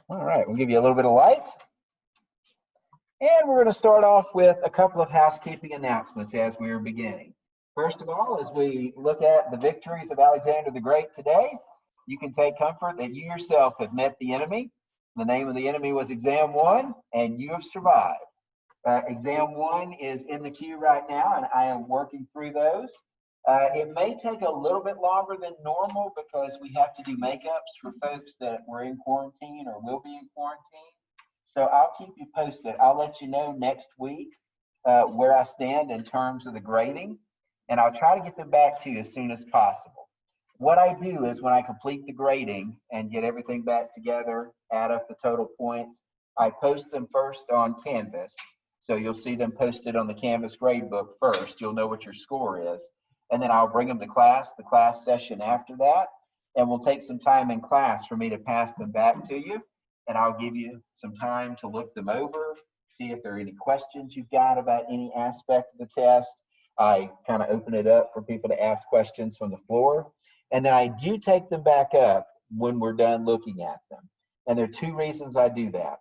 All right, we'll give you a little bit of light. And we're going to start off with a couple of housekeeping announcements as we are beginning. First of all, as we look at the victories of Alexander the Great today, you can take comfort that you yourself have met the enemy. The name of the enemy was Exam 1, and you have survived. Exam 1 is in the queue right now, and I am working through those. It may take a little bit longer than normal because we have to do makeups for folks that were in quarantine or will be in quarantine. So I'll keep you posted. I'll let you know next week where I stand in terms of the grading, and I'll try to get them back to you as soon as possible. What I do is when I complete the grading and get everything back together, add up the total points, I post them first on Canvas. So you'll see them posted on the Canvas gradebook first. You'll know what your score is. And then I'll bring them to class, the class session after that, and we'll take some time in class for me to pass them back to you. And I'll give you some time to look them over, see if there are any questions you've got about any aspect of the test. I kind of open it up for people to ask questions from the floor. And then I do take them back up when we're done looking at them. And there are two reasons I do that.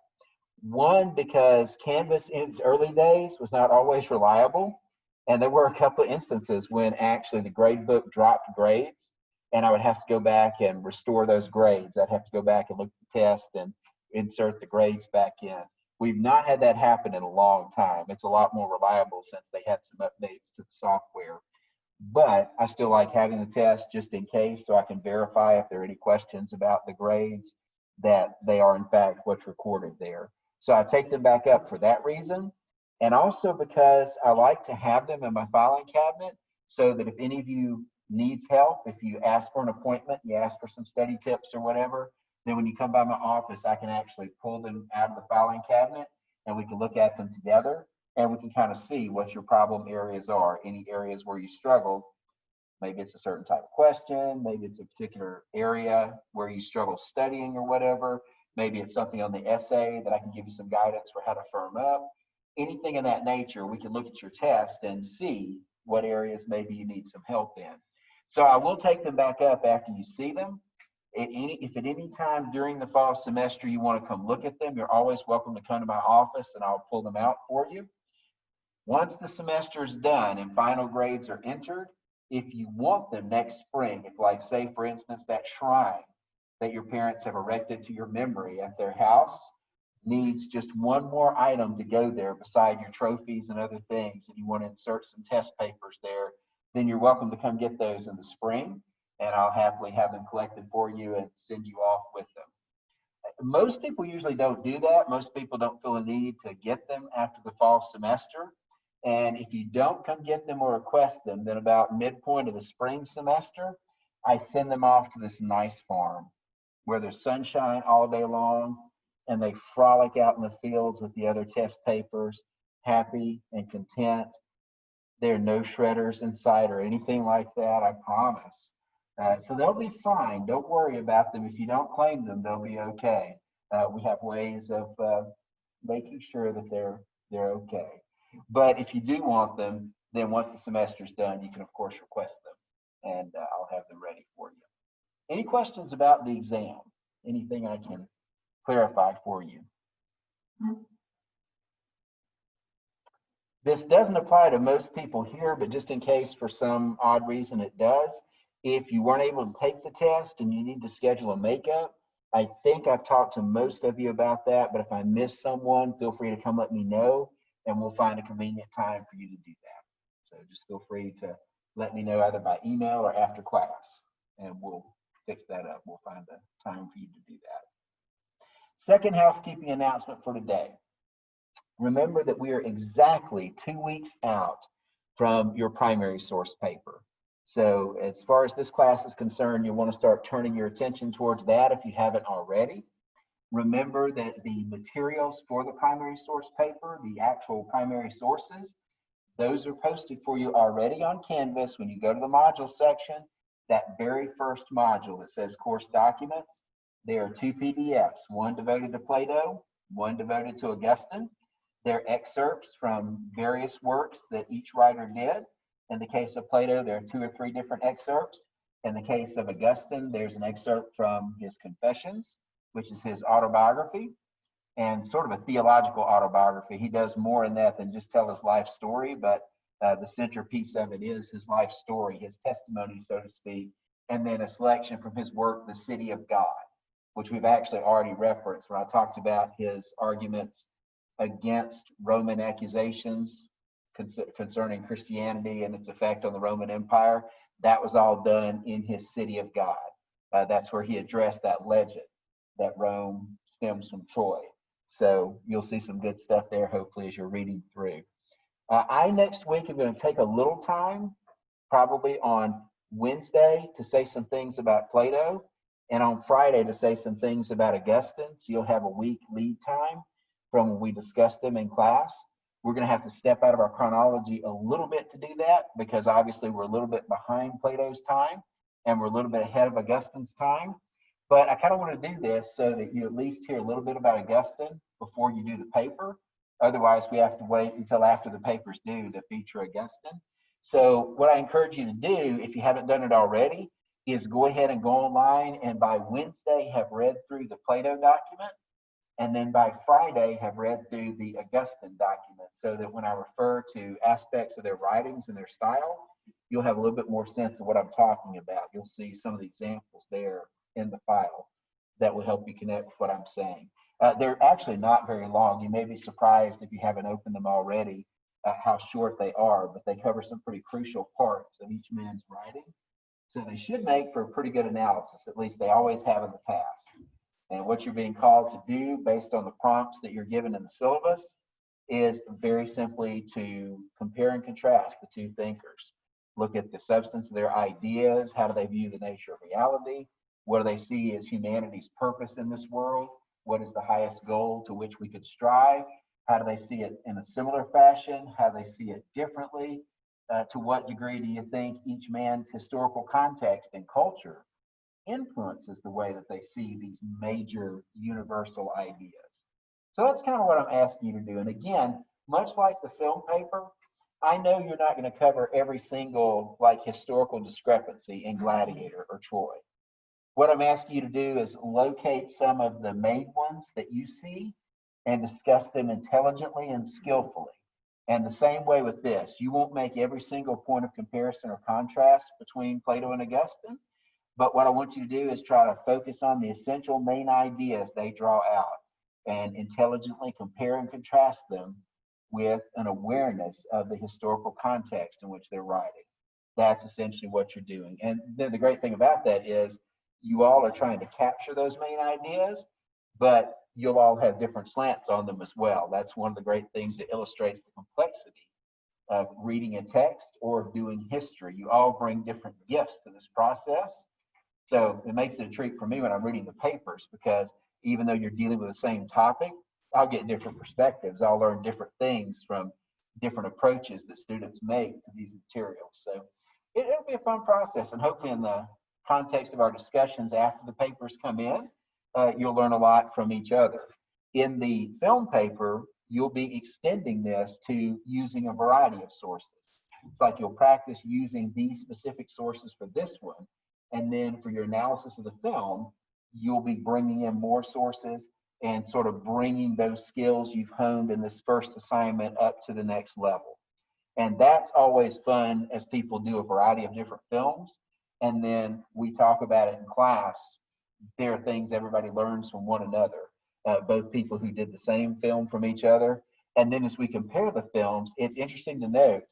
One, because Canvas in its early days was not always reliable. And there were a couple of instances when actually the grade book dropped grades, and I would have to go back and restore those grades. I'd have to go back and look at the test and insert the grades back in. We've not had that happen in a long time. It's a lot more reliable since they had some updates to the software. But I still like having the test just in case, so I can verify if there are any questions about the grades, that they are in fact what's recorded there. So I take them back up for that reason. And also because I like to have them in my filing cabinet so that if any of you needs help, if you ask for an appointment, you ask for some study tips or whatever, then when you come by my office, I can actually pull them out of the filing cabinet and we can look at them together and we can kind of see what your problem areas are, any areas where you struggle. Maybe it's a certain type of question, maybe it's a particular area where you struggle studying or whatever. Maybe it's something on the essay that I can give you some guidance for how to firm up. Anything of that nature, we can look at your test and see what areas maybe you need some help in. So I will take them back up after you see them. If at any time during the fall semester you want to come look at them, you're always welcome to come to my office and I'll pull them out for you. Once the semester is done and final grades are entered, if you want them next spring, if like say for instance that shrine that your parents have erected to your memory at their house needs just one more item to go there beside your trophies and other things, and you want to insert some test papers there, then you're welcome to come get those in the spring, and I'll happily have them collected for you and send you off with them. Most people usually don't do that. Most people don't feel a need to get them after the fall semester. And if you don't come get them or request them, then about midpoint of the spring semester, I send them off to this nice farm where there's sunshine all day long, and they frolic out in the fields with the other test papers, happy and content. There are no shredders inside or anything like that, I promise. So they'll be fine. Don't worry about them. If you don't claim them, they'll be okay. We have ways of making sure that they're okay. But if you do want them, then once the semester's done, you can of course request them, and I'll have them ready for you. Any questions about the exam? Anything I can clarify for you? This doesn't apply to most people here, but just in case for some odd reason it does, if you weren't able to take the test and you need to schedule a makeup, I think I've talked to most of you about that, but if I miss someone, feel free to come let me know and we'll find a convenient time for you to do that. So just feel free to let me know either by email or after class, and we'll fix that up. We'll find a time for you to do that. Second housekeeping announcement for today. Remember that we are exactly 2 weeks out from your primary source paper. So as far as this class is concerned, you'll want to start turning your attention towards that if you haven't already. Remember that the materials for the primary source paper, the actual primary sources, those are posted for you already on Canvas when you go to the module section. That very first module that says course documents, there are 2 PDFs, one devoted to Plato, one devoted to Augustine. They're excerpts from various works that each writer did. In the case of Plato, there are 2 or 3 different excerpts. In the case of Augustine, there's an excerpt from his Confessions. which is his autobiography, and sort of a theological autobiography. He does more in that than just tell his life story, but the centerpiece of it is his life story, his testimony, so to speak, and then a selection from his work, The City of God, which we've actually already referenced when I talked about his arguments against Roman accusations concerning Christianity and its effect on the Roman Empire. That was all done in his City of God. That's where he addressed that legend that Rome stems from Troy. So you'll see some good stuff there, hopefully, as you're reading through. I next week am going to take a little time, probably on Wednesday, to say some things about Plato, and on Friday to say some things about Augustine. So you'll have a week lead time from when we discuss them in class. We're going to have to step out of our chronology a little bit to do that, because obviously we're a little bit behind Plato's time and we're a little bit ahead of Augustine's time. But I kind of want to do this so that you at least hear a little bit about Augustine before you do the paper. Otherwise, we have to wait until after the paper's due to feature Augustine. So what I encourage you to do, if you haven't done it already, is go ahead and go online and by Wednesday have read through the Plato document, and then by Friday have read through the Augustine document, so that when I refer to aspects of their writings and their style, you'll have a little bit more sense of what I'm talking about. You'll see some of the examples there in the file that will help you connect with what I'm saying. They're actually not very long. You may be surprised if you haven't opened them already how short they are, but they cover some pretty crucial parts of each man's writing. So they should make for a pretty good analysis, at least they always have in the past. And what you're being called to do based on the prompts that you're given in the syllabus is very simply to compare and contrast the two thinkers. Look at the substance of their ideas. How do they view the nature of reality? What do they see as humanity's purpose in this world? What is the highest goal to which we could strive? How do they see it in a similar fashion? How do they see it differently? To what degree do you think each man's historical context and culture influences the way that they see these major universal ideas? So that's kind of what I'm asking you to do. And again, much like the film paper, I know you're not going to cover every single historical discrepancy in Gladiator or Troy. What I'm asking you to do is locate some of the main ones that you see and discuss them intelligently and skillfully. And the same way with this, you won't make every single point of comparison or contrast between Plato and Augustine, but what I want you to do is try to focus on the essential main ideas they draw out and intelligently compare and contrast them with an awareness of the historical context in which they're writing. That's essentially what you're doing. And then the great thing about that is you all are trying to capture those main ideas, but you'll all have different slants on them as well. That's one of the great things that illustrates the complexity of reading a text or doing history. You all bring different gifts to this process. So it makes it a treat for me when I'm reading the papers, because even though you're dealing with the same topic, I'll get different perspectives. I'll learn different things from different approaches that students make to these materials. So it'll be a fun process, and hopefully in the context of our discussions after the papers come in, you'll learn a lot from each other. In the film paper, you'll be extending this to using a variety of sources. It's like you'll practice using these specific sources for this one, and then for your analysis of the film, you'll be bringing in more sources and sort of bringing those skills you've honed in this first assignment up to the next level. And that's always fun as people do a variety of different films. And then we talk about it in class. There are things everybody learns from one another, both people who did the same film from each other. And then as we compare the films, it's interesting to note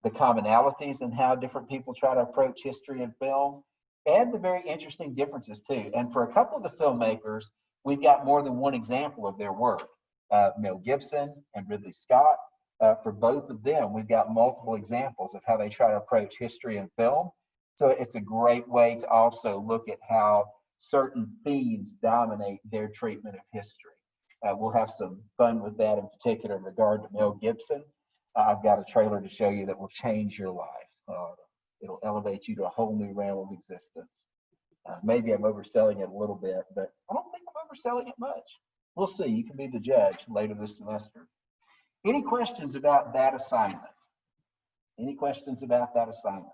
the commonalities in how different people try to approach history and film, and the very interesting differences too. And for a couple of the filmmakers, we've got more than one example of their work. Mel Gibson and Ridley Scott, for both of them, we've got multiple examples of how they try to approach history and film. So it's a great way to also look at how certain themes dominate their treatment of history. We'll have some fun with that, in particular in regard to Mel Gibson. I've got a trailer to show you that will change your life. It'll elevate you to a whole new realm of existence. Maybe I'm overselling it a little bit, but I don't think I'm overselling it much. We'll see. You can be the judge later this semester. Any questions about that assignment? Any questions about that assignment?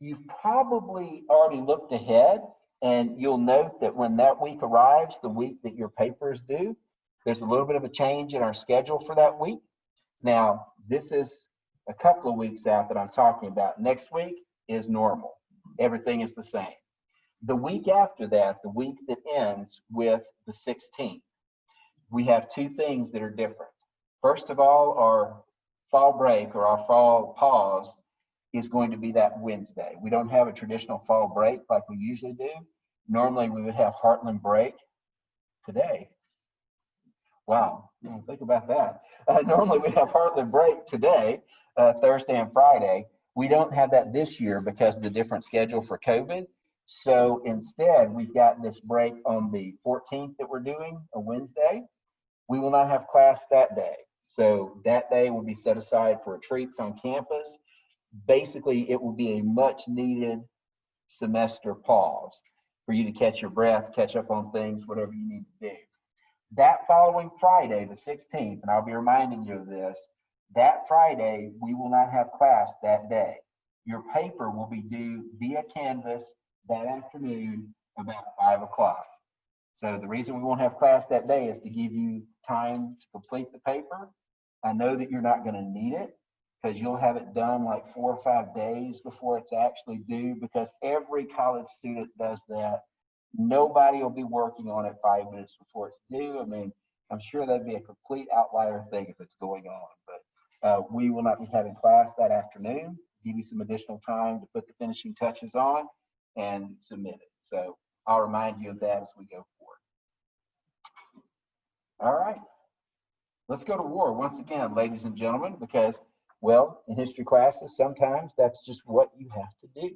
You've probably already looked ahead And you'll note that when that week arrives, the week that your paper is due, there's a little bit of a change in our schedule for that week. Now, this is a couple of weeks out that I'm talking about. Next week is normal. Everything is the same. The week after that, the week that ends with the 16th, we have two things that are different. First of all, our fall break or our fall pause is going to be that Wednesday. We don't have a traditional fall break like we usually do. Normally, we would have Heartland break today. Wow, think about that. Normally, we have Heartland break today, Thursday and Friday. We don't have that this year because of the different schedule for COVID. So instead, we've got this break on the 14th that we're doing, a Wednesday. We will not have class that day. So that day will be set aside for retreats on campus. Basically, it will be a much needed semester pause for you to catch your breath, catch up on things, whatever you need to do. That following Friday, the 16th, and I'll be reminding you of this, that Friday, we will not have class that day. Your paper will be due via Canvas that afternoon about 5 o'clock. So the reason we won't have class that day is to give you time to complete the paper. I know that you're not going to need it because you'll have it done like 4 or 5 days before it's actually due, because every college student does that. Nobody will be working on it 5 minutes before it's due. I mean, I'm sure that'd be a complete outlier thing if it's going on, but we will not be having class that afternoon. Give you some additional time to put the finishing touches on and submit it. So I'll remind you of that as we go forward. All right, let's go to war once again, ladies and gentlemen, because, well, in history classes, sometimes that's just what you have to do.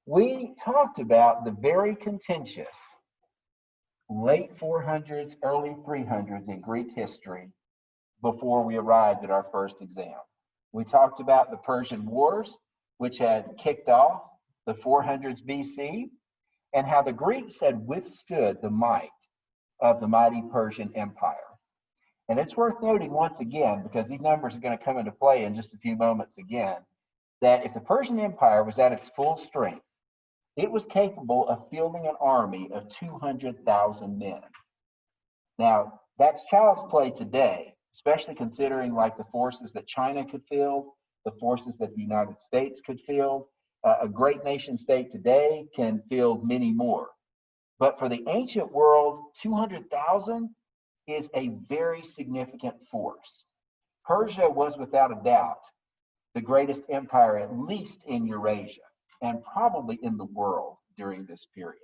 We talked about the very contentious late 400s, early 300s in Greek history before we arrived at our first exam. We talked about the Persian Wars, which had kicked off the 400s BC, and how the Greeks had withstood the might of the mighty Persian Empire. And it's worth noting once again, because these numbers are going to come into play in just a few moments again, that if the Persian Empire was at its full strength, it was capable of fielding an army of 200,000 men. Now, that's child's play today, especially considering like the forces that China could field, the forces that the United States could field. A great nation state today can field many more. But for the ancient world, 200,000 is a very significant force. Persia was without a doubt the greatest empire, at least in Eurasia, and probably in the world during this period.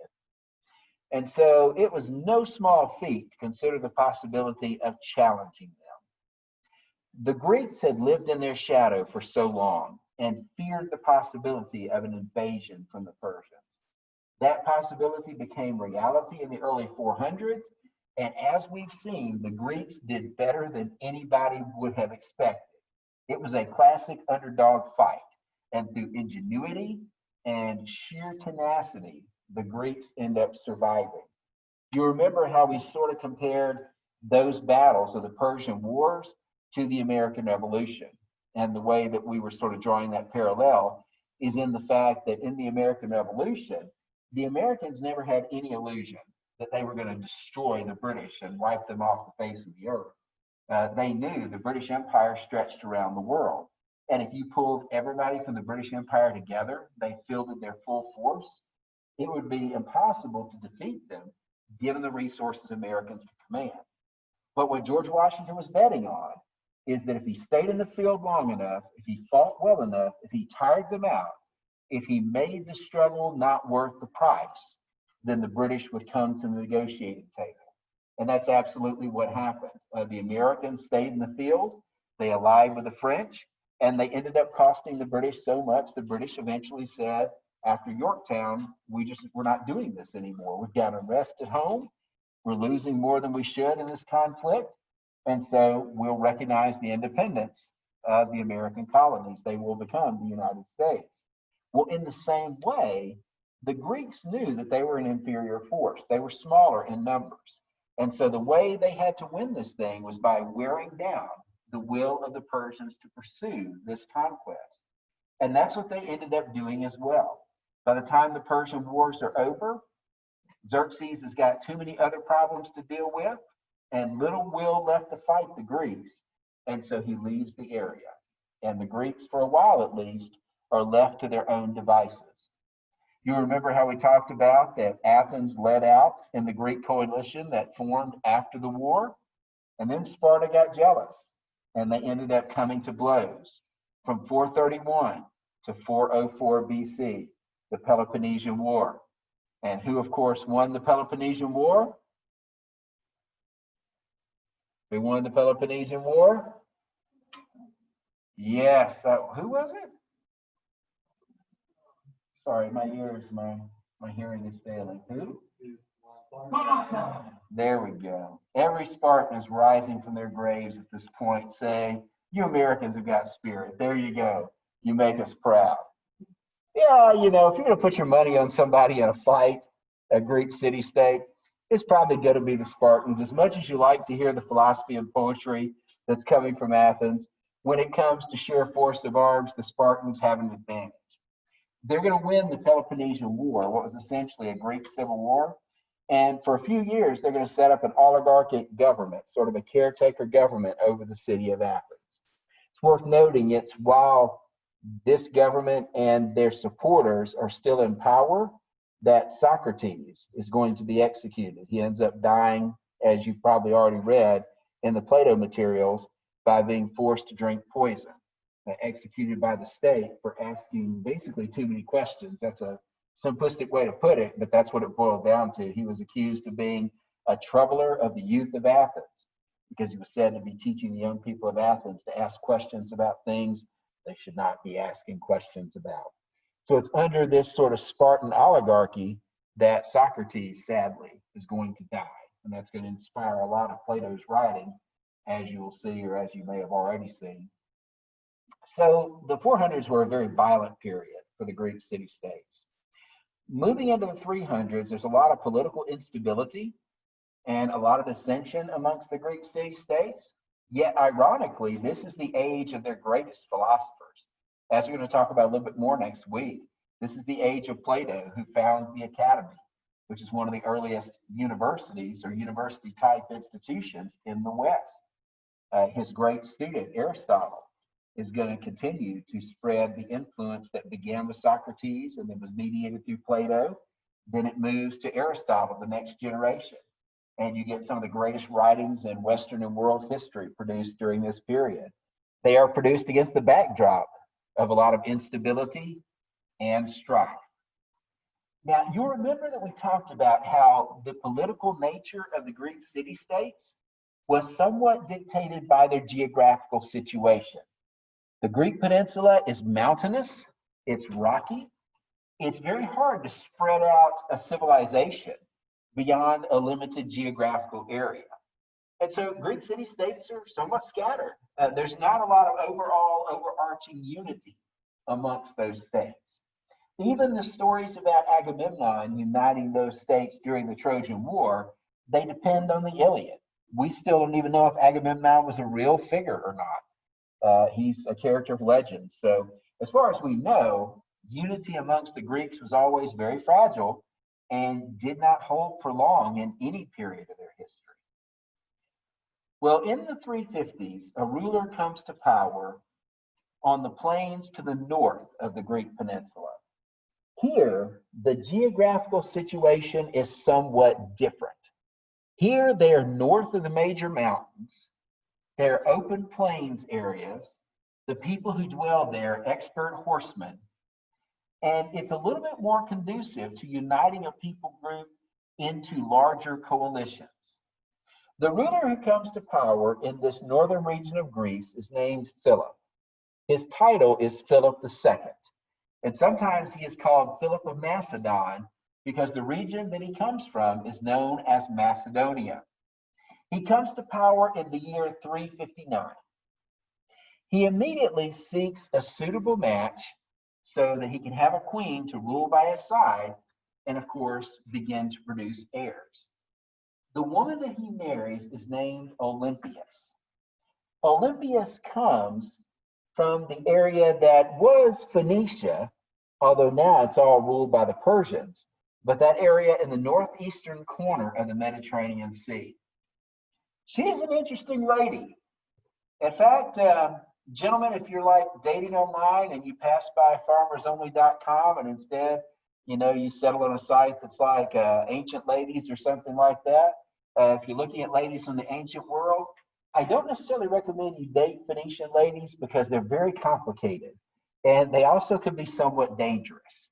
And so it was no small feat to consider the possibility of challenging them. The Greeks had lived in their shadow for so long and feared the possibility of an invasion from the Persians. That possibility became reality in the early 400s, and as we've seen, the Greeks did better than anybody would have expected. It was a classic underdog fight, and through ingenuity and sheer tenacity, the Greeks end up surviving. You remember how we sort of compared those battles of the Persian Wars to the American Revolution. And the way that we were sort of drawing that parallel is in the fact that in the American Revolution, the Americans never had any illusion that they were going to destroy the British and wipe them off the face of the earth. They knew the British Empire stretched around the world. And if you pulled everybody from the British Empire together, they fielded their full force, it would be impossible to defeat them given the resources Americans could command. But what George Washington was betting on is that if he stayed in the field long enough, if he fought well enough, if he tired them out, if he made the struggle not worth the price, then the British would come to the negotiating table. And that's absolutely what happened. The Americans stayed in the field, they allied with the French, and they ended up costing the British so much, the British eventually said, after Yorktown, we're not doing this anymore. We've got unrest at home. We're losing more than we should in this conflict. And so we'll recognize the independence of the American colonies. They will become the United States. Well, in the same way, the Greeks knew that they were an inferior force. They were smaller in numbers. And so the way they had to win this thing was by wearing down the will of the Persians to pursue this conquest. And that's what they ended up doing as well. By the time the Persian Wars are over, Xerxes has got too many other problems to deal with and little will left to fight the Greeks. And so he leaves the area. And the Greeks, for a while at least, are left to their own devices. You remember how we talked about that Athens led out in the Greek coalition that formed after the war? And then Sparta got jealous and they ended up coming to blows from 431 to 404 BC, the Peloponnesian War. And who, of course, won the Peloponnesian War? Who won the Peloponnesian War? Yes. Who was it? Sorry, my hearing is failing. Who? Sparta. There we go. Every Spartan is rising from their graves at this point saying, you Americans have got spirit. There you go. You make us proud. Yeah, if you're going to put your money on somebody in a fight, a Greek city-state, it's probably going to be the Spartans. As much as you like to hear the philosophy and poetry that's coming from Athens, when it comes to sheer force of arms, the Spartans have an advantage. They're going to win the Peloponnesian War, what was essentially a Greek civil war. And for a few years, they're going to set up an oligarchic government, sort of a caretaker government over the city of Athens. It's worth noting it's while this government and their supporters are still in power that Socrates is going to be executed. He ends up dying, as you've probably already read in the Plato materials, by being forced to drink poison, executed by the state for asking basically too many questions. That's a simplistic way to put it, but that's what it boiled down to. He was accused of being a troubler of the youth of Athens because he was said to be teaching the young people of Athens to ask questions about things they should not be asking questions about. So it's under this sort of Spartan oligarchy that Socrates, sadly, is going to die. And that's going to inspire a lot of Plato's writing, as you will see, or as you may have already seen. So the 400s were a very violent period for the Greek city-states. Moving into the 300s, there's a lot of political instability and a lot of dissension amongst the Greek city-states. Yet, ironically, this is the age of their greatest philosophers. As we're going to talk about a little bit more next week, this is the age of Plato, who founds the Academy, which is one of the earliest universities or university-type institutions in the West. His great student, Aristotle, is going to continue to spread the influence that began with Socrates and then was mediated through Plato. Then it moves to Aristotle, the next generation. And you get some of the greatest writings in Western and world history produced during this period. They are produced against the backdrop of a lot of instability and strife. Now, you'll remember that we talked about how the political nature of the Greek city-states was somewhat dictated by their geographical situation. The Greek peninsula is mountainous, it's rocky, it's very hard to spread out a civilization beyond a limited geographical area. And so Greek city-states are somewhat scattered. There's not a lot of overall overarching unity amongst those states. Even the stories about Agamemnon uniting those states during the Trojan War, they depend on the Iliad. We still don't even know if Agamemnon was a real figure or not. He's a character of legend. So as far as we know, unity amongst the Greeks was always very fragile and did not hold for long in any period of their history. Well, in the 350s, a ruler comes to power on the plains to the north of the Greek peninsula. Here, the geographical situation is somewhat different. Here, they are north of the major mountains. They're open plains areas. The people who dwell there, expert horsemen. And it's a little bit more conducive to uniting a people group into larger coalitions. The ruler who comes to power in this northern region of Greece is named Philip. His title is Philip II. And sometimes he is called Philip of Macedon because the region that he comes from is known as Macedonia. He comes to power in the year 359. He immediately seeks a suitable match so that he can have a queen to rule by his side and, of course, begin to produce heirs. The woman that he marries is named Olympias. Olympias comes from the area that was Phoenicia, although now it's all ruled by the Persians, but that area in the northeastern corner of the Mediterranean Sea. She's an interesting lady. In fact, gentlemen, if you're like dating online and you pass by farmersonly.com and instead, you settle on a site that's like Ancient Ladies or something like that, if you're looking at ladies from the ancient world, I don't necessarily recommend you date Phoenician ladies because they're very complicated and they also can be somewhat dangerous.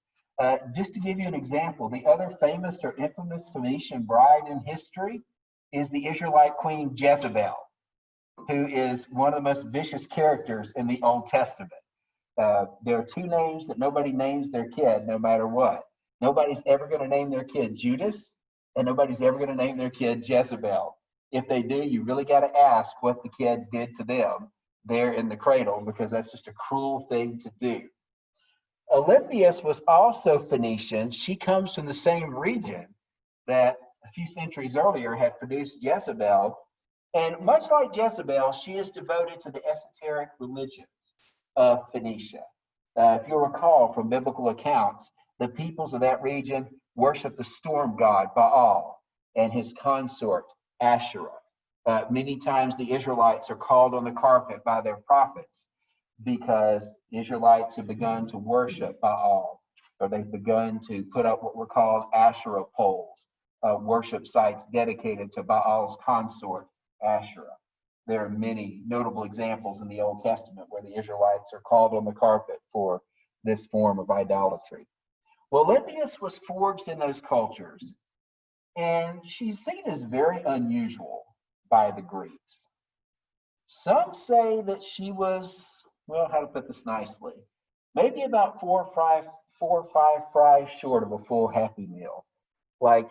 Just to give you an example, the other famous or infamous Phoenician bride in history is the Israelite queen Jezebel, who is one of the most vicious characters in the Old Testament. There are two names that nobody names their kid, no matter what. Nobody's ever going to name their kid Judas, and nobody's ever going to name their kid Jezebel. If they do, you really got to ask what the kid did to them there in the cradle, because that's just a cruel thing to do. Olympias was also Phoenician. She comes from the same region that a few centuries earlier had produced Jezebel. And much like Jezebel, she is devoted to the esoteric religions of Phoenicia. If you'll recall from biblical accounts, the peoples of that region worship the storm god Baal and his consort Asherah. Many times the Israelites are called on the carpet by their prophets because Israelites have begun to worship Baal, or they've begun to put up what were called Asherah poles, worship sites dedicated to Baal's consort Asherah. There are many notable examples in the Old Testament where the Israelites are called on the carpet for this form of idolatry. Well, Olympias was forged in those cultures, and she's seen as very unusual by the Greeks. Some say that she was, well, how to put this nicely, maybe about four or five fries short of a full Happy Meal. Like,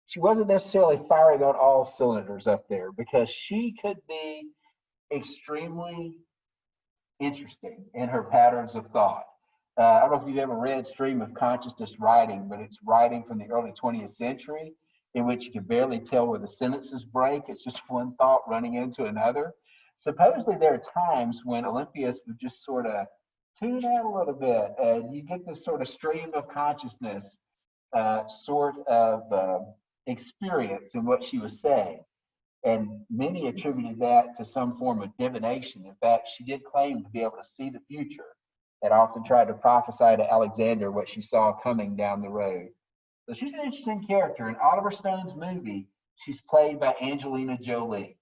she wasn't necessarily firing on all cylinders up there because she could be extremely interesting in her patterns of thought. I don't know if you've ever read Stream of Consciousness writing, but it's writing from the early 20th century in which you can barely tell where the sentences break. It's just one thought running into another. Supposedly, there are times when Olympias would just sort of tune out a little bit, and you get this sort of stream of consciousness sort of experience in what she was saying. And many attributed that to some form of divination. In fact, she did claim to be able to see the future and often tried to prophesy to Alexander what she saw coming down the road. So she's an interesting character. In Oliver Stone's movie, she's played by Angelina Jolie.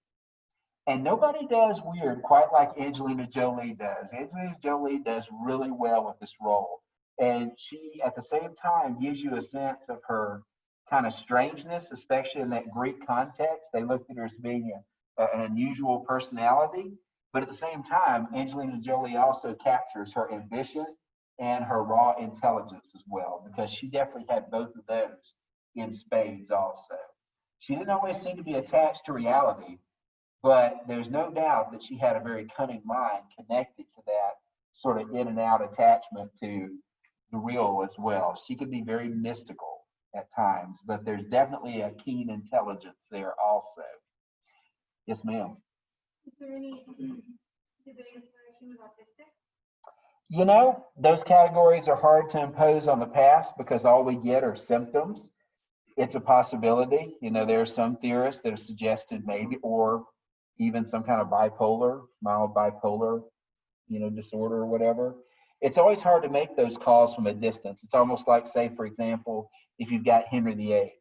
And nobody does weird quite like Angelina Jolie does. Angelina Jolie does really well with this role. And she, at the same time, gives you a sense of her kind of strangeness, especially in that Greek context. They looked at her as being an unusual personality. But at the same time, Angelina Jolie also captures her ambition and her raw intelligence as well, because she definitely had both of those in spades also. She didn't always seem to be attached to reality, but there's no doubt that she had a very cunning mind connected to that sort of in and out attachment to the real as well. She could be very mystical at times, but there's definitely a keen intelligence there also. Yes, ma'am. Is there any debate whether she was autistic? Those categories are hard to impose on the past because all we get are symptoms. It's a possibility. There are some theorists that have suggested maybe, or even some kind of mild bipolar, disorder or whatever. It's always hard to make those calls from a distance. It's almost like, say, for example, if you've got Henry VIII,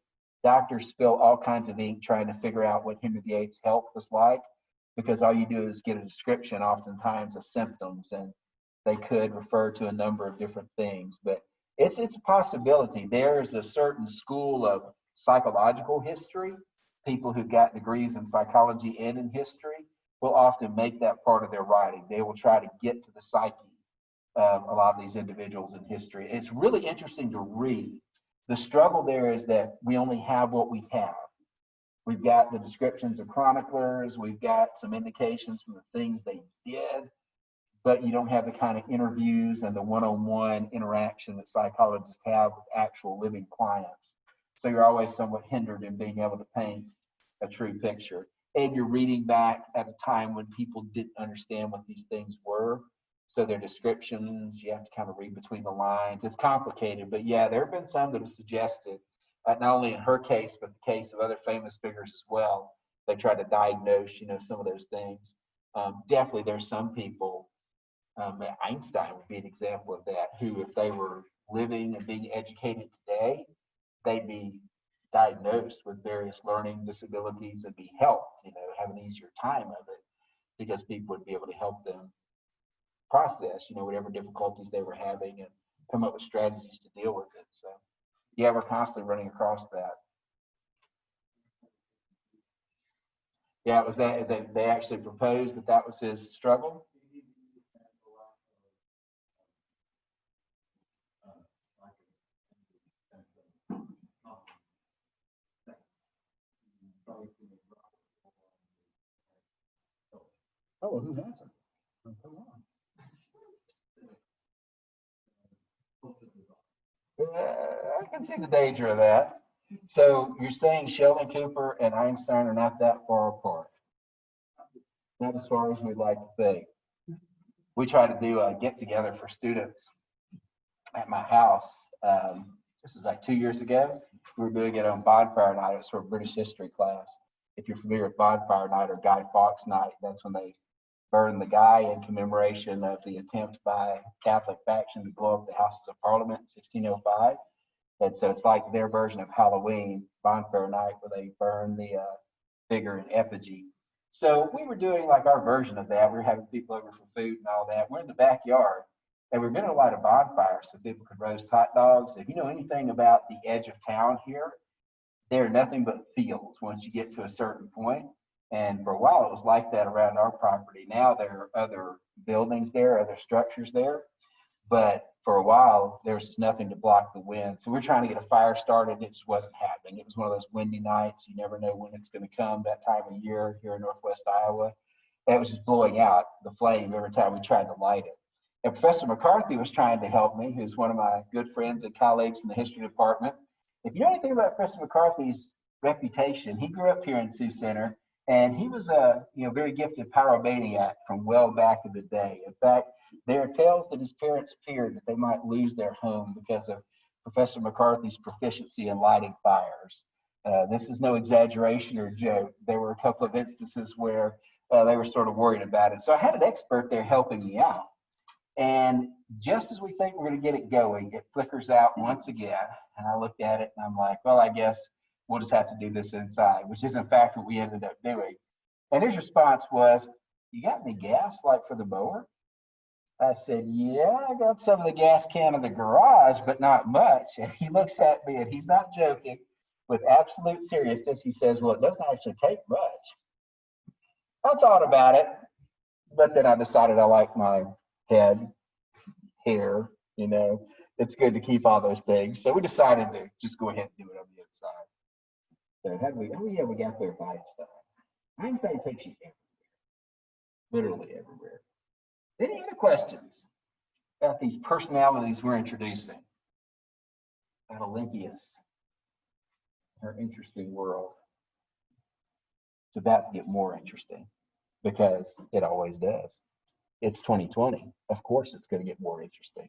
doctors spill all kinds of ink trying to figure out what Henry VIII's health was like, because all you do is get a description oftentimes of symptoms, and they could refer to a number of different things. But it's a possibility. There is a certain school of psychological history. People who got degrees in psychology and in history will often make that part of their writing. They will try to get to the psyche of a lot of these individuals in history. It's really interesting to read. The struggle there is that we only have what we have. We've got the descriptions of chroniclers, we've got some indications from the things they did, but you don't have the kind of interviews and the one-on-one interaction that psychologists have with actual living clients. So you're always somewhat hindered in being able to paint a true picture. And you're reading back at a time when people didn't understand what these things were. So their descriptions, you have to kind of read between the lines. It's complicated, but yeah, there have been some that have suggested, not only in her case, but the case of other famous figures as well. They tried to diagnose, some of those things. Definitely, there's some people. Einstein would be an example of that, who, if they were living and being educated today, they'd be diagnosed with various learning disabilities and be helped, have an easier time of it because people would be able to help them process, whatever difficulties they were having and come up with strategies to deal with it. So, yeah, we're constantly running across that. Yeah, it was that they actually proposed that was his struggle. Oh, well, who's answering? Come on. I can see the danger of that. So you're saying Sheldon Cooper and Einstein are not that far apart? Not as far as we'd like to think. We try to do a get together for students at my house. This was like 2 years ago. We were doing it on Bonfire Night. It was for a British history class. If you're familiar with Bonfire Night or Guy Fawkes Night, that's when they burn the guy in commemoration of the attempt by Catholic faction to blow up the Houses of Parliament in 1605. And so it's like their version of Halloween, Bonfire Night, where they burn the figure in effigy. So we were doing like our version of that. We were having people over for food and all that. We're in the backyard, and we're going to light a bonfire so people could roast hot dogs. If you know anything about the edge of town here, there are nothing but fields once you get to a certain point. And for a while, it was like that around our property. Now there are other buildings there, other structures there. But for a while, there was just nothing to block the wind. So we're trying to get a fire started. It just wasn't happening. It was one of those windy nights. You never know when it's going to come that time of year here in Northwest Iowa. That was just blowing out the flame every time we tried to light it. And Professor McCarthy was trying to help me, who's one of my good friends and colleagues in the history department. If you know anything about Professor McCarthy's reputation, he grew up here in Sioux Center, and he was a very gifted pyromaniac from well back in the day. In fact, there are tales that his parents feared that they might lose their home because of Professor McCarthy's proficiency in lighting fires. This is no exaggeration or joke. There were a couple of instances where they were sort of worried about it. So I had an expert there helping me out. And just as we think we're going to get it going, it flickers out once again. And I looked at it and I'm like, well, I guess we'll just have to do this inside, which is in fact what we ended up doing. And his response was, "You got any gas like for the mower?" I said, "Yeah, I got some of the gas can in the garage, but not much." And he looks at me, and he's not joking. With absolute seriousness, he says, "Well, it doesn't actually take much." I thought about it, but then I decided I like my head, hair, it's good to keep all those things. So we decided to just go ahead and do it on the inside. So how do we, oh yeah, we got there by Einstein. Einstein takes you everywhere, literally everywhere. Any other questions about these personalities we're introducing? About Olympias, her interesting world. It's about to get more interesting because it always does. It's 2020. Of course, it's going to get more interesting.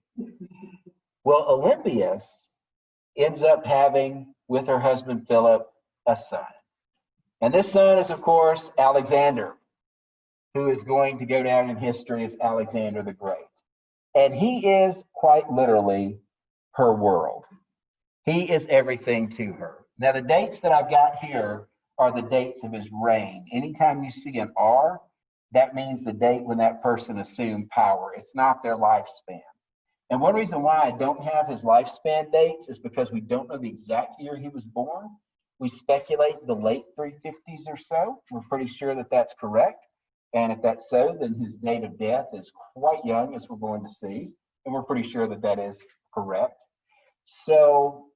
Well, Olympias ends up having, with her husband Philip, a son. And this son is, of course, Alexander, who is going to go down in history as Alexander the Great. And he is quite literally her world. He is everything to her. Now, the dates that I've got here are the dates of his reign. Anytime you see an R, that means the date when that person assumed power. It's not their lifespan. And one reason why I don't have his lifespan dates is because we don't know the exact year he was born. We speculate the late 350s or so. We're pretty sure that that's correct. And if that's so, then his date of death is quite young, as we're going to see. And we're pretty sure that that is correct. So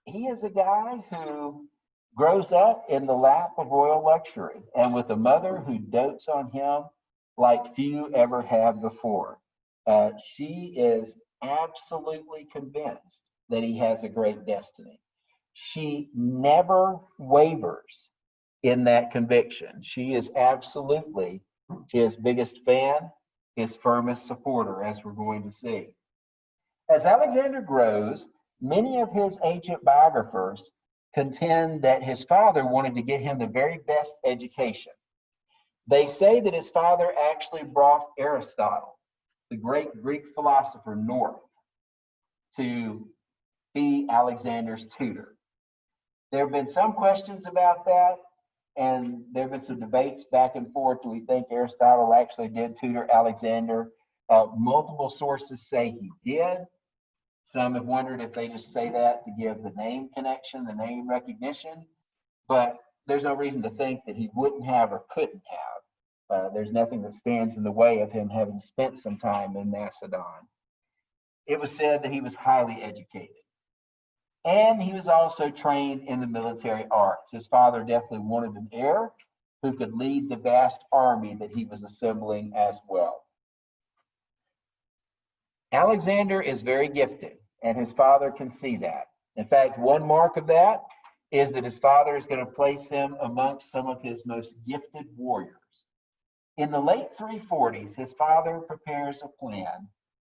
he is a guy who grows up in the lap of royal luxury and with a mother who dotes on him like few ever have before. She is absolutely convinced that he has a great destiny. She never wavers in that conviction. She is absolutely his biggest fan his firmest supporter, as we're going to see. As Alexander grows, many of his ancient biographers contend that his father wanted to get him the very best education. They say that his father actually brought Aristotle, the great Greek philosopher, north to be Alexander's tutor. There have been some questions about that, and there have been some debates back and forth. Do we think Aristotle actually did tutor Alexander? Multiple sources say he did. Some have wondered if they just say that to give the name connection, the name recognition, but there's no reason to think that he wouldn't have or couldn't have. There's nothing that stands in the way of him having spent some time in Macedon. It was said that he was highly educated. And he was also trained in the military arts. His father definitely wanted an heir who could lead the vast army that he was assembling as well. Alexander is very gifted, and his father can see that. In fact, one mark of that is that his father is going to place him amongst some of his most gifted warriors. In the late 340s, his father prepares a plan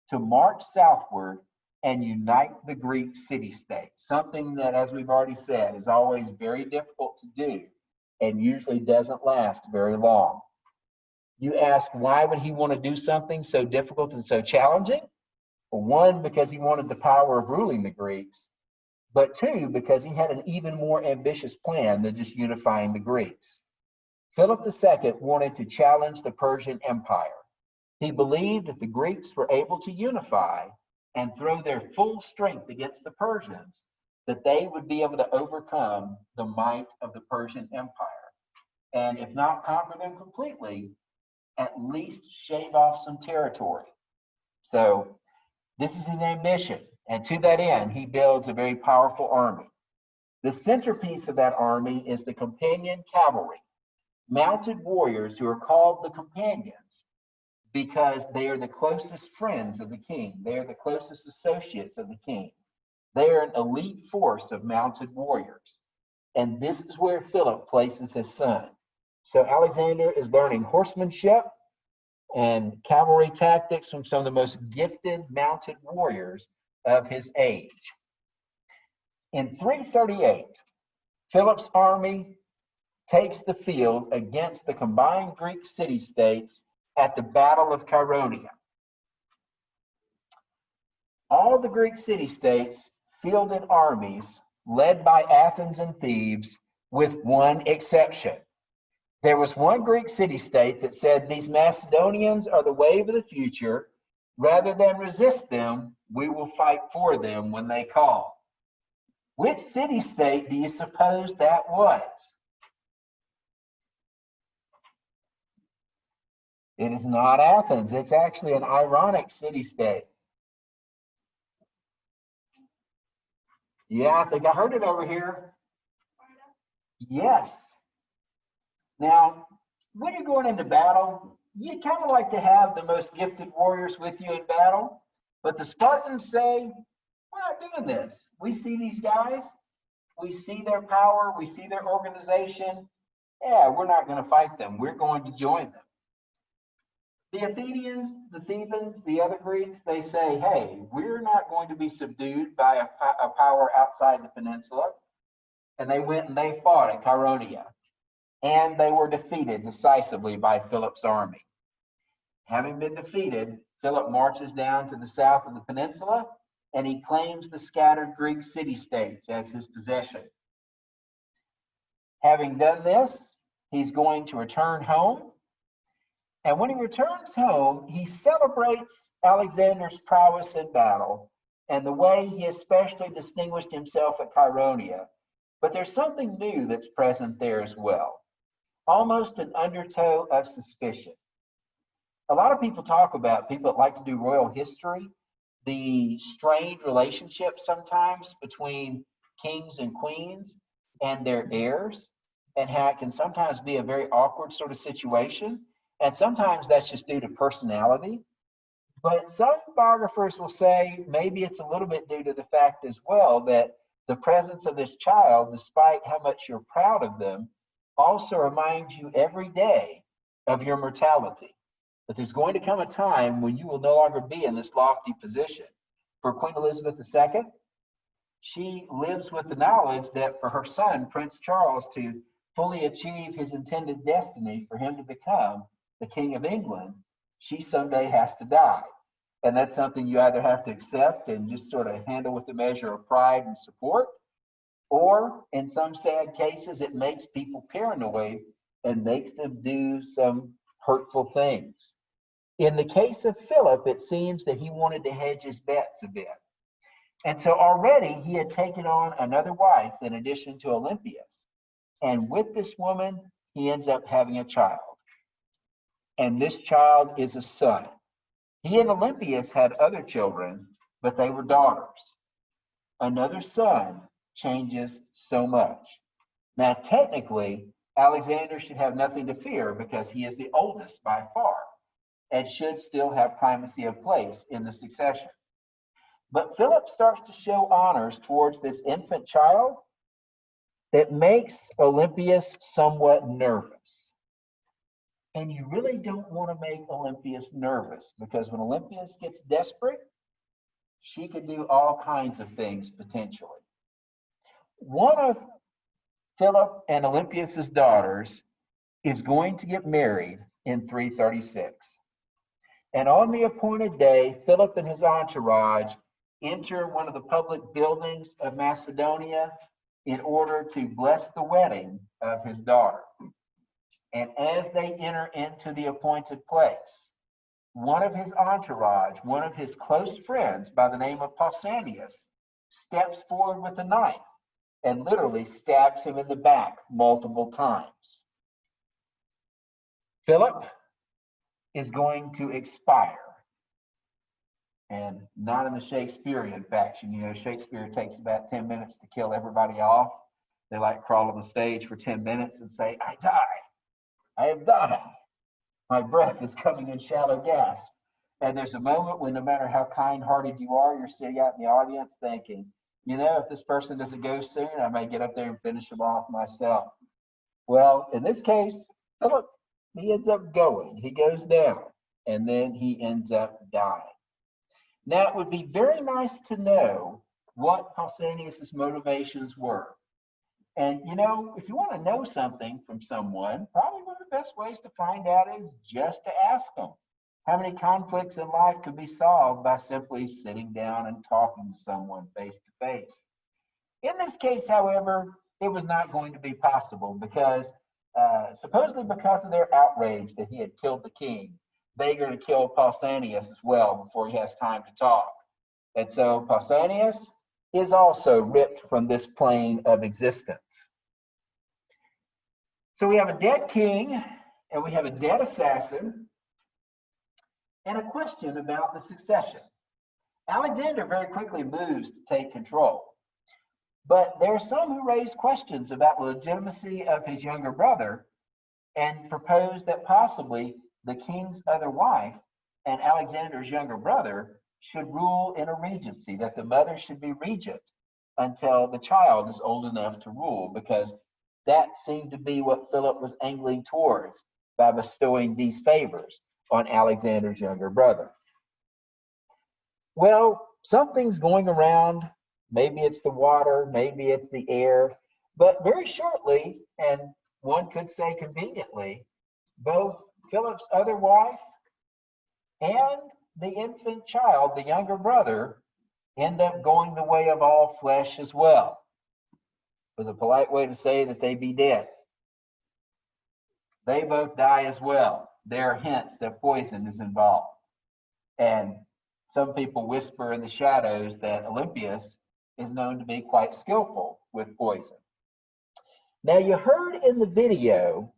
to march southward and unite the Greek city-state, something that, as we've already said, is always very difficult to do and usually doesn't last very long. You ask, why would he want to do something so difficult and so challenging? Well, one, because he wanted the power of ruling the Greeks, but two, because he had an even more ambitious plan than just unifying the Greeks. Philip II wanted to challenge the Persian Empire. He believed if the Greeks were able to unify and throw their full strength against the Persians, that they would be able to overcome the might of the Persian Empire. And if not conquer them completely, at least shave off some territory. So this is his ambition. And to that end, he builds a very powerful army. The centerpiece of that army is the companion cavalry, mounted warriors who are called the companions because they are the closest friends of the king. They are the closest associates of the king. They are an elite force of mounted warriors. And this is where Philip places his son. So Alexander is learning horsemanship and cavalry tactics from some of the most gifted mounted warriors of his age. In 338, Philip's army takes the field against the combined Greek city-states at the Battle of Chaeronea. All the Greek city-states fielded armies led by Athens and Thebes, with one exception. There was one Greek city-state that said, these Macedonians are the wave of the future. Rather than resist them, we will fight for them when they call. Which city-state do you suppose that was? It is not Athens. It's actually an ironic city-state. Yeah, I think I heard it over here. Yes. Now, when you're going into battle, you kind of like to have the most gifted warriors with you in battle. But the Spartans say, we're not doing this. We see these guys. We see their power. We see their organization. Yeah, we're not going to fight them. We're going to join them. The Athenians, the Thebans, the other Greeks, they say, hey, we're not going to be subdued by a power outside the peninsula. And they went and they fought at Chaeronea. And they were defeated decisively by Philip's army. Having been defeated, Philip marches down to the south of the peninsula, and he claims the scattered Greek city-states as his possession. Having done this, he's going to return home. And when he returns home, he celebrates Alexander's prowess in battle and the way he especially distinguished himself at Chaeronea. But there's something new that's present there as well, almost an undertow of suspicion. A lot of people talk about, people that like to do royal history, the strained relationship sometimes between kings and queens and their heirs, and how it can sometimes be a very awkward sort of situation. And sometimes that's just due to personality. But some biographers will say maybe it's a little bit due to the fact as well that the presence of this child, despite how much you're proud of them, also reminds you every day of your mortality. that there's going to come a time when you will no longer be in this lofty position. For Queen Elizabeth II, she lives with the knowledge that for her son, Prince Charles, to fully achieve his intended destiny, for him to become the King of England, she someday has to die. And that's something you either have to accept and just sort of handle with a measure of pride and support, or in some sad cases, it makes people paranoid and makes them do some hurtful things. In the case of Philip, it seems that he wanted to hedge his bets a bit. And so already he had taken on another wife in addition to Olympias. And with this woman, he ends up having a child. And this child is a son. He and Olympias had other children, but they were daughters. Another son changes so much. Now, technically, Alexander should have nothing to fear because he is the oldest by far and should still have primacy of place in the succession. But Philip starts to show honors towards this infant child that makes Olympias somewhat nervous. And you really don't want to make Olympias nervous, because when Olympias gets desperate, she could do all kinds of things potentially. One of Philip and Olympias's daughters is going to get married in 336. And on the appointed day, Philip and his entourage enter one of the public buildings of Macedonia in order to bless the wedding of his daughter. And as they enter into the appointed place, one of his entourage, one of his close friends by the name of Pausanias, steps forward with a knife and literally stabs him in the back multiple times. Philip is going to expire, and not in the Shakespearean fashion. You know, Shakespeare takes about 10 minutes to kill everybody off. They like crawl on the stage for 10 minutes and say, "I die. I have died. My breath is coming in shallow gasps." And there's a moment when no matter how kind-hearted you are, you're sitting out in the audience thinking, you know, if this person doesn't go soon, I may get up there and finish them off myself. Well, in this case, Philip, he ends up going. He goes down, and then he ends up dying. Now, it would be very nice to know what Pausanias' motivations were. And, you know, if you want to know something from someone, probably one of the best ways to find out is just to ask them. How many conflicts in life could be solved by simply sitting down and talking to someone face to face? In this case, however, it was not going to be possible because, supposedly because of their outrage that he had killed the king, they're going to kill Pausanias as well before he has time to talk. And so Pausanias is also ripped from this plane of existence. So we have a dead king, and we have a dead assassin, and a question about the succession. Alexander very quickly moves to take control, but there are some who raise questions about the legitimacy of his younger brother and propose that possibly the king's other wife and Alexander's younger brother should rule in a regency, that the mother should be regent until the child is old enough to rule, because that seemed to be what Philip was angling towards by bestowing these favors on Alexander's younger brother. Well, something's going around. Maybe it's the water, maybe it's the air, but very shortly, and one could say conveniently, both Philip's other wife and the infant child, the younger brother, end up going the way of all flesh as well. It was a polite way to say that they be dead. They both die as well. There are hints that poison is involved. And some people whisper in the shadows that Olympias is known to be quite skillful with poison. Now, you heard in the video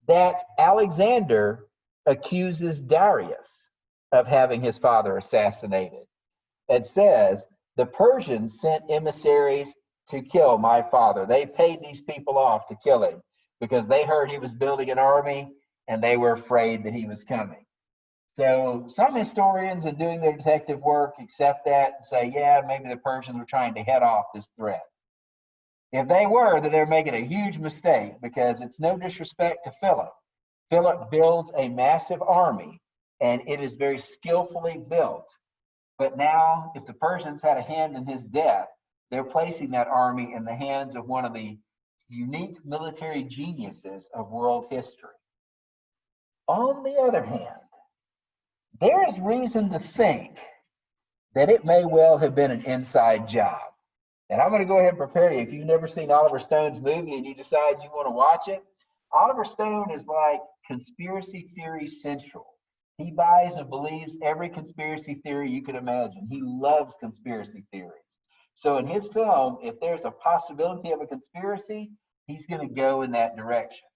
that Alexander accuses Darius of having his father assassinated. It says, the Persians sent emissaries to kill my father. They paid these people off to kill him because they heard he was building an army and they were afraid that he was coming. So some historians in doing their detective work accept that and say, yeah, maybe the Persians were trying to head off this threat. If they were, then they're making a huge mistake, because it's no disrespect to Philip. Philip builds a massive army and it is very skillfully built. But now, if the Persians had a hand in his death, they're placing that army in the hands of one of the unique military geniuses of world history. On the other hand, there is reason to think that it may well have been an inside job. And I'm going to go ahead and prepare you. If you've never seen Oliver Stone's movie and you decide you want to watch it, Oliver Stone is like conspiracy theory central. He buys and believes every conspiracy theory you can imagine. He loves conspiracy theories. So in his film, if there's a possibility of a conspiracy, he's going to go in that direction.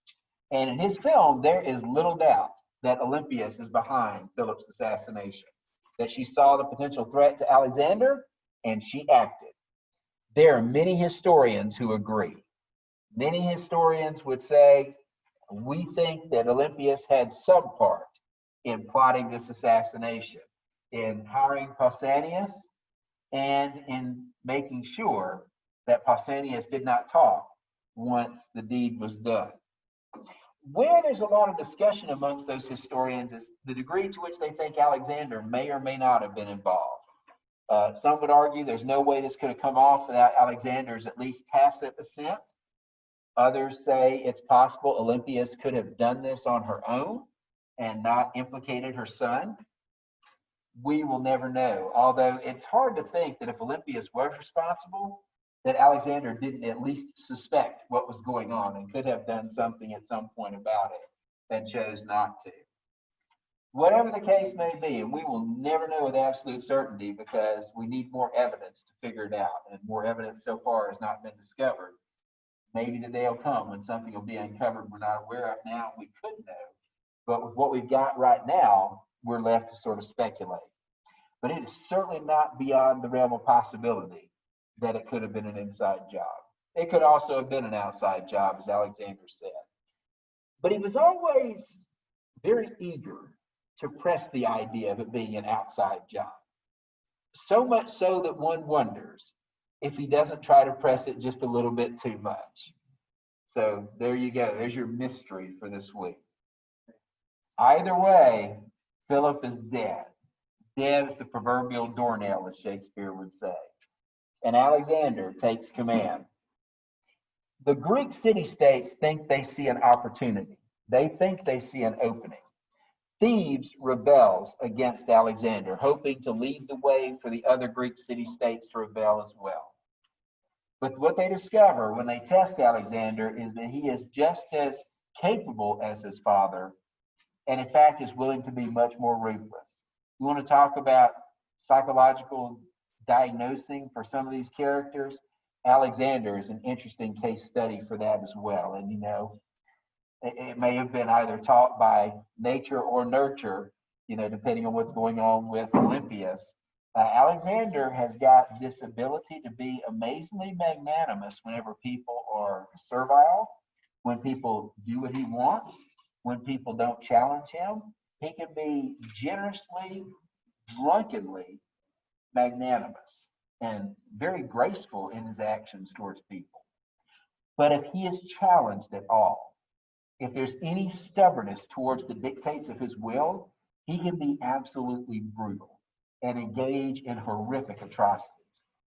And in his film, there is little doubt that Olympias is behind Philip's assassination, that she saw the potential threat to Alexander and she acted. There are many historians who agree. Many historians would say, we think that Olympias had some part in plotting this assassination, in hiring Pausanias and in making sure that Pausanias did not talk once the deed was done. Where there's a lot of discussion amongst those historians is the degree to which they think Alexander may or may not have been involved. Some would argue there's no way this could have come off without Alexander's at least tacit assent. Others say it's possible Olympias could have done this on her own and not implicated her son. We will never know, although it's hard to think that if Olympias was responsible, that Alexander didn't at least suspect what was going on and could have done something at some point about it and chose not to. Whatever the case may be, and we will never know with absolute certainty because we need more evidence to figure it out, and more evidence so far has not been discovered. Maybe the day will come when something will be uncovered we're not aware of now, we could know. But with what we've got right now, we're left to sort of speculate. But it is certainly not beyond the realm of possibility that it could have been an inside job. It could also have been an outside job, as Alexander said. But he was always very eager to press the idea of it being an outside job. So much so that one wonders if he doesn't try to press it just a little bit too much. So there you go. There's your mystery for this week. Either way, Philip is dead. Dead as the proverbial doornail, as Shakespeare would say. And Alexander takes command. The Greek city-states think they see an opportunity. They think they see an opening. Thebes rebels against Alexander, hoping to lead the way for the other Greek city-states to rebel as well. But what they discover when they test Alexander is that he is just as capable as his father, and in fact is willing to be much more ruthless. You want to talk about psychological diagnosing for some of these characters? Alexander is an interesting case study for that as well. And you know, it may have been either taught by nature or nurture, you know, depending on what's going on with Olympias. Alexander has got this ability to be amazingly magnanimous whenever people are servile, when people do what he wants, when people don't challenge him. He can be generously, drunkenly magnanimous and very graceful in his actions towards people. But if he is challenged at all, if there's any stubbornness towards the dictates of his will, he can be absolutely brutal and engage in horrific atrocities.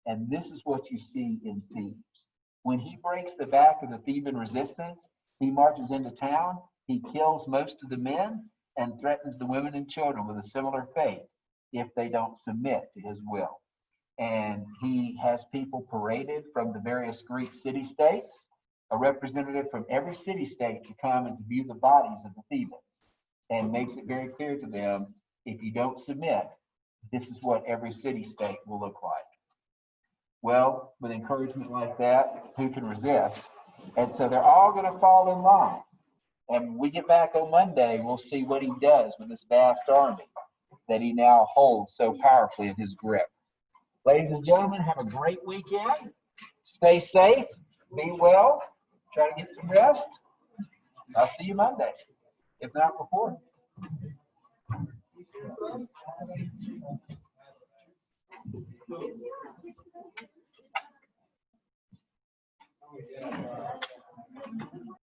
And this is what you see in Thebes. When he breaks the back of the Theban resistance, he marches into town, he kills most of the men, and threatens the women and children with a similar fate if they don't submit to his will. And he has people paraded from the various Greek city-states, a representative from every city-state to come and to view the bodies of the Thebans, and makes it very clear to them, if you don't submit, this is what every city-state will look like. Well, with encouragement like that, who can resist? And so they're all going to fall in line. And when we get back on Monday, we'll see what he does with this vast army that he now holds so powerfully in his grip. Ladies and gentlemen, have a great weekend. Stay safe, be well, try to get some rest. I'll see you Monday, if not before.